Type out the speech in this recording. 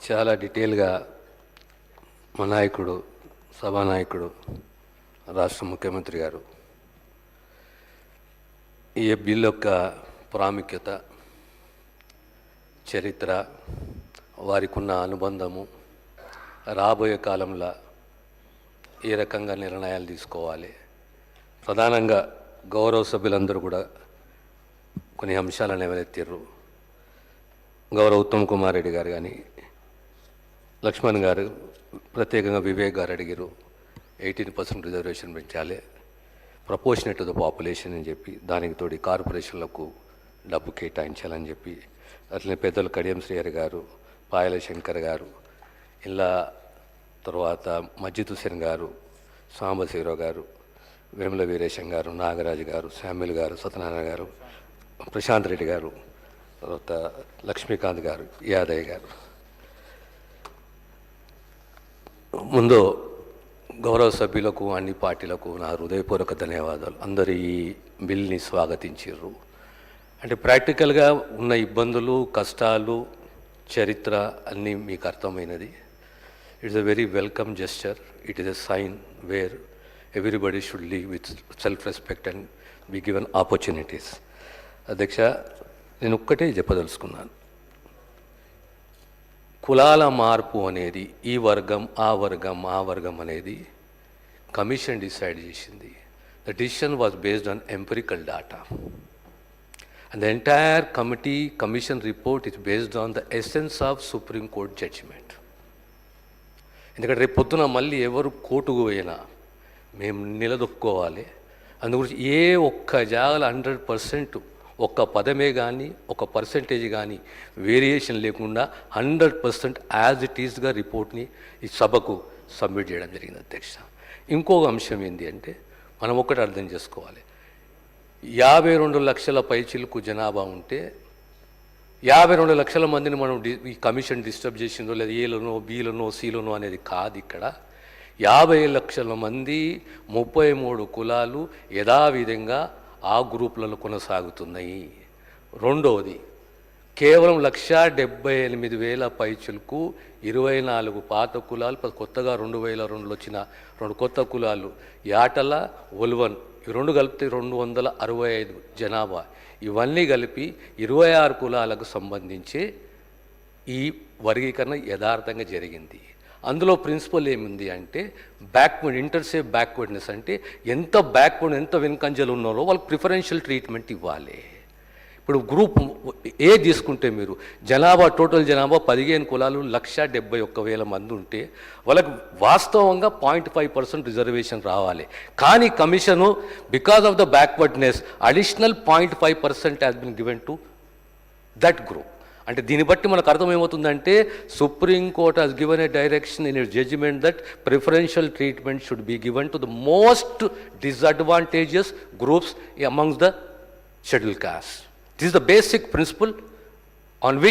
చాలా డీటెయిల్గా మా నాయకుడు, సభానాయకుడు, రాష్ట్ర ముఖ్యమంత్రి గారు ఈ బిల్ యొక్క ప్రాముఖ్యత, చరిత్ర, వారికి ఉన్న అనుబంధము, రాబోయే కాలంలో ఏ రకంగా నిర్ణయాలు తీసుకోవాలి, ప్రధానంగా గౌరవ సభ్యులందరూ కూడా కొన్ని అంశాలను ఎవరెత్తిర్రు. గౌరవ ఉత్తమ్ కుమార్ రెడ్డి గారు కానీ, లక్ష్మణ్ గారు, ప్రత్యేకంగా వివేక్ గారు అడిగారు 18% రిజర్వేషన్ పెంచాలి, ప్రపోర్షనేట్ టు ద పాపులేషన్ అని చెప్పి, దానికి తోడి కార్పొరేషన్లకు డబ్బు కేటాయించాలని చెప్పి, అట్లనే పెద్దలు కడియం శ్రీహరి గారు, పాయల శంకర్ గారు, ఇలా తర్వాత మస్జిద్ హుసేన్ గారు, సాంబశివరావు గారు, వేముల వీరేశం గారు, నాగరాజు గారు, శామ్యుల్ గారు, సత్యనారాయణ గారు, ప్రశాంత్ రెడ్డి గారు, తర్వాత లక్ష్మీకాంత్ గారు, యాదయ్య గారు. ముందు గౌరవ సభ్యులకు, అన్ని పార్టీలకు నా హృదయపూర్వక ధన్యవాదాలు. అందరు ఈ బిల్ని స్వాగతించారు. అంటే ప్రాక్టికల్గా ఉన్న ఇబ్బందులు, కష్టాలు, చరిత్ర అన్నీ మీకు అర్థమైనది. It's a very welcome gesture. It is a sign where everybody should live with self respect and be given opportunities. అధ్యక్ష, నేను ఒక్కటే చెప్పదలుచుకున్నాను. కులాల మార్పు అనేది ఈ వర్గం ఆ వర్గం అనేది కమిషన్ డిసైడ్ చేసింది. The decision was based on empirical data and the entire commission report is based on the essence of supreme court judgement. ఎందుకంటే రేపు పొద్దున మళ్ళీ ఎవరు కోర్టుకు పోయినా మేము నిలదొక్కోవాలి. అందుగురించి ఏ ఒక్క జాగాల 100% ఒక్క పదమే కానీ ఒక పర్సంటేజ్ కానీ వేరియేషన్ లేకుండా 100% యాజ్ ఇట్ ఈస్గా రిపోర్ట్ని ఈ సభకు సబ్మిట్ చేయడం జరిగింది అధ్యక్ష. ఇంకొక అంశం ఏంటి అంటే, మనం ఒక్కటి అర్థం చేసుకోవాలి. 52 లక్షల పైచిలకు జనాభా ఉంటే 52 లక్షల మందిని మనం ఈ కమిషన్ డిస్టర్బ్ చేసిందో లేదా ఏలోనో బీలోనో సీలోనో అనేది కాదు. ఇక్కడ 50 లక్షల మంది 33 కులాలు యథావిధంగా ఆ గ్రూపులలో కొనసాగుతున్నాయి. రెండవది, కేవలం 1,78,000 పైచులకు 24 పాత కులాలు, కొత్తగా 2002లో వచ్చిన 2 కొత్త కులాలు, యాటల, ఒల్వన్, ఈ 2 కలిపితే 265 జనాభా. ఇవన్నీ కలిపి 26 కులాలకు సంబంధించి ఈ వర్గీకరణ యథార్థంగా జరిగింది. అందులో ప్రిన్సిపల్ ఏముంది అంటే, బ్యాక్వర్డ్ ఇంటర్సేఫ్ బ్యాక్వర్డ్నెస్ అంటే ఎంత బ్యాక్వర్డ్, ఎంత వెనుకంజలు ఉన్నారో వాళ్ళకి ప్రిఫరెన్షియల్ ట్రీట్మెంట్ ఇవ్వాలి. ఇప్పుడు గ్రూప్ ఏ తీసుకుంటే మీరు టోటల్ జనాభా 15 కులాలు 1,71,000 మంది ఉంటే వాళ్ళకి వాస్తవంగా 0.5% రిజర్వేషన్ రావాలి. కానీ commission because of the backwardness additional 0.5% has been given to that group. అంటే దీన్ని బట్టి మనకు అర్థమేమవుతుందంటే, supreme court has given a direction in its judgement that preferential treatment should be given to the most disadvantages groups amongst the scheduled caste. This is the basic principle on which